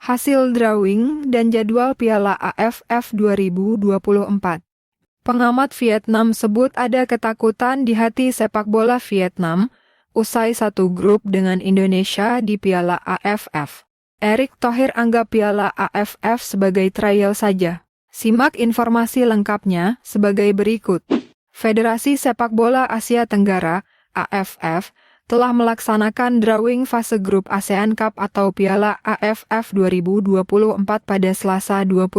hasil drawing dan jadwal Piala AFF 2024. Pengamat Vietnam sebut ada ketakutan di hati sepak bola Vietnam usai satu grup dengan Indonesia di Piala AFF. Erick Thohir anggap Piala AFF sebagai trial saja. Simak informasi lengkapnya sebagai berikut. Federasi Sepak Bola Asia Tenggara (AFF) telah melaksanakan drawing fase grup ASEAN Cup atau Piala AFF 2024 pada Selasa 21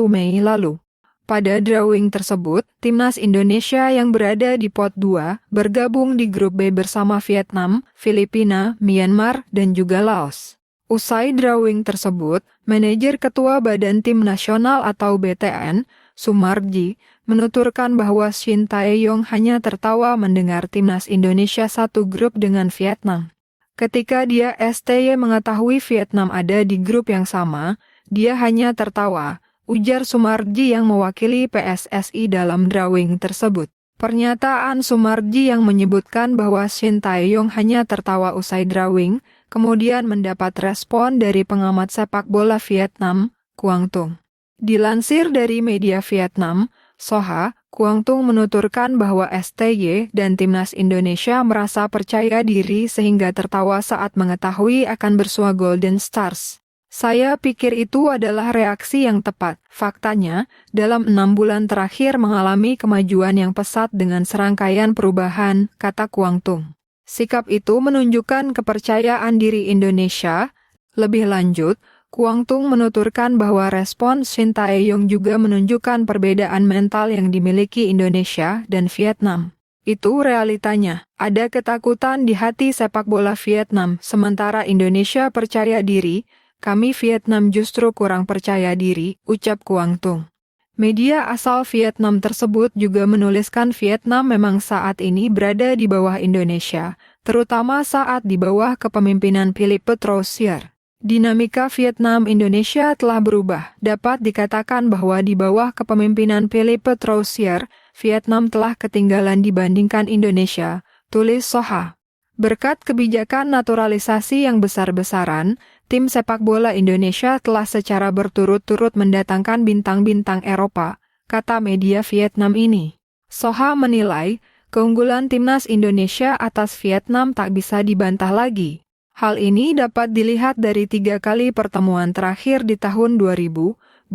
Mei lalu. Pada drawing tersebut, timnas Indonesia yang berada di pot 2 bergabung di grup B bersama Vietnam, Filipina, Myanmar, dan juga Laos. Usai drawing tersebut, manajer ketua Badan Tim Nasional atau BTN, Sumarji, menuturkan bahwa Shin Tae-yong hanya tertawa mendengar timnas Indonesia satu grup dengan Vietnam. Ketika dia STY mengetahui Vietnam ada di grup yang sama, dia hanya tertawa, ujar Sumarji yang mewakili PSSI dalam drawing tersebut. Pernyataan Sumarji yang menyebutkan bahwa Shin Tae-yong hanya tertawa usai drawing, kemudian mendapat respon dari pengamat sepak bola Vietnam, Quang Tung. Dilansir dari media Vietnam, Soha, Quang Tung menuturkan bahwa STY dan timnas Indonesia merasa percaya diri sehingga tertawa saat mengetahui akan bersua Golden Stars. Saya pikir itu adalah reaksi yang tepat. Faktanya, dalam 6 bulan terakhir mengalami kemajuan yang pesat dengan serangkaian perubahan, kata Quang Tung. Sikap itu menunjukkan kepercayaan diri Indonesia. Lebih lanjut, Quang Tung menuturkan bahwa respon Shin Tae-yong juga menunjukkan perbedaan mental yang dimiliki Indonesia dan Vietnam. Itu realitanya, ada ketakutan di hati sepak bola Vietnam, sementara Indonesia percaya diri, kami Vietnam justru kurang percaya diri, ucap Quang Tung. Media asal Vietnam tersebut juga menuliskan Vietnam memang saat ini berada di bawah Indonesia, terutama saat di bawah kepemimpinan Philippe Petrosier. Dinamika Vietnam-Indonesia telah berubah. Dapat dikatakan bahwa di bawah kepemimpinan Philippe Petrosier, Vietnam telah ketinggalan dibandingkan Indonesia, tulis Soha. Berkat kebijakan naturalisasi yang besar-besaran, tim sepak bola Indonesia telah secara berturut-turut mendatangkan bintang-bintang Eropa, kata media Vietnam ini. Soha menilai, keunggulan timnas Indonesia atas Vietnam tak bisa dibantah lagi. Hal ini dapat dilihat dari 3 kali pertemuan terakhir di tahun 2024,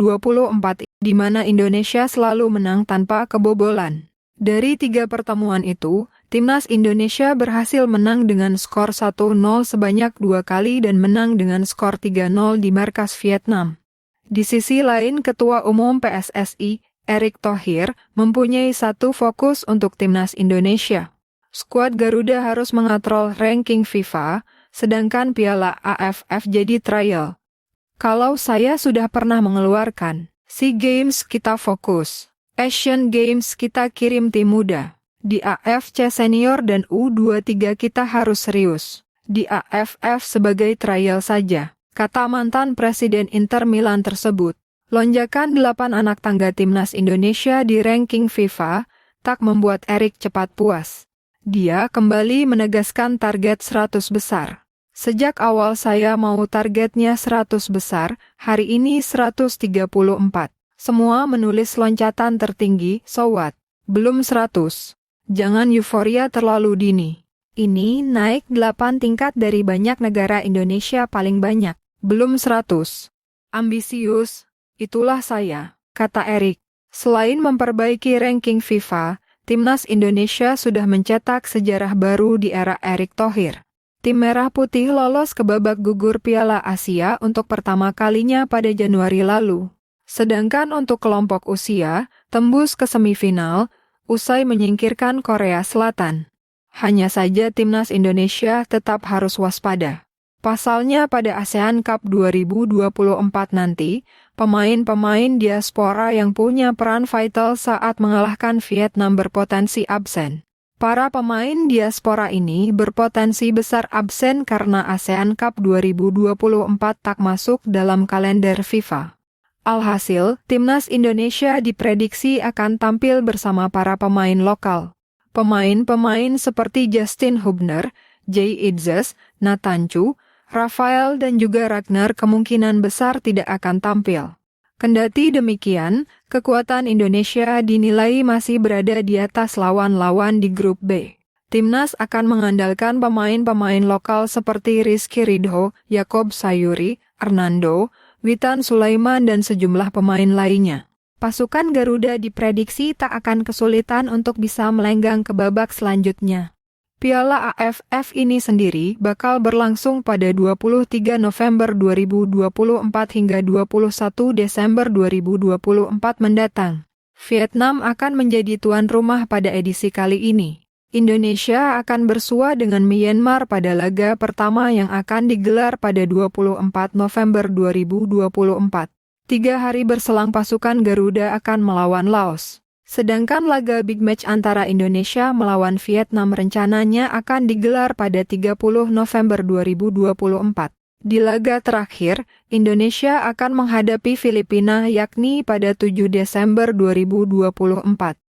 di mana Indonesia selalu menang tanpa kebobolan. Dari 3 pertemuan itu, timnas Indonesia berhasil menang dengan skor 1-0 sebanyak 2 kali dan menang dengan skor 3-0 di markas Vietnam. Di sisi lain, Ketua Umum PSSI, Erick Thohir, mempunyai satu fokus untuk timnas Indonesia. Skuad Garuda harus mengatrol ranking FIFA, sedangkan Piala AFF jadi trial. Kalau saya sudah pernah mengeluarkan, SEA Games kita fokus, Asian Games kita kirim tim muda. Di AFC Senior dan U23 kita harus serius. Di AFF sebagai trial saja, kata mantan Presiden Inter Milan tersebut. Lonjakan 8 anak tangga timnas Indonesia di ranking FIFA tak membuat Erick cepat puas. Dia kembali menegaskan target 100 besar. Sejak awal saya mau targetnya 100 besar, hari ini 134. Semua menulis loncatan tertinggi, so what? Belum 100. Jangan euforia terlalu dini. Ini naik 8 tingkat dari banyak negara, Indonesia paling banyak. Belum 100. Ambisius, itulah saya, kata Erick. Selain memperbaiki ranking FIFA, timnas Indonesia sudah mencetak sejarah baru di era Erick Thohir. Tim Merah Putih lolos ke babak gugur Piala Asia untuk pertama kalinya pada Januari lalu. Sedangkan untuk kelompok usia, tembus ke semifinal, usai menyingkirkan Korea Selatan. Hanya saja timnas Indonesia tetap harus waspada. Pasalnya pada ASEAN Cup 2024 nanti, pemain-pemain diaspora yang punya peran vital saat mengalahkan Vietnam berpotensi absen. Para pemain diaspora ini berpotensi besar absen karena ASEAN Cup 2024 tak masuk dalam kalender FIFA. Alhasil, timnas Indonesia diprediksi akan tampil bersama para pemain lokal. Pemain-pemain seperti Justin Hubner, Jay Itzes, Nathan Chu, Rafael dan juga Ragnar kemungkinan besar tidak akan tampil. Kendati demikian, kekuatan Indonesia dinilai masih berada di atas lawan-lawan di grup B. Timnas akan mengandalkan pemain-pemain lokal seperti Rizky Ridho, Yakob Sayuri, Hernando, Witan Sulaiman dan sejumlah pemain lainnya. Pasukan Garuda diprediksi tak akan kesulitan untuk bisa melenggang ke babak selanjutnya. Piala AFF ini sendiri bakal berlangsung pada 23 November 2024 hingga 21 Desember 2024 mendatang. Vietnam akan menjadi tuan rumah pada edisi kali ini. Indonesia akan bersua dengan Myanmar pada laga pertama yang akan digelar pada 24 November 2024. 3 hari berselang pasukan Garuda akan melawan Laos. Sedangkan laga big match antara Indonesia melawan Vietnam rencananya akan digelar pada 30 November 2024. Di laga terakhir, Indonesia akan menghadapi Filipina yakni pada 7 Desember 2024.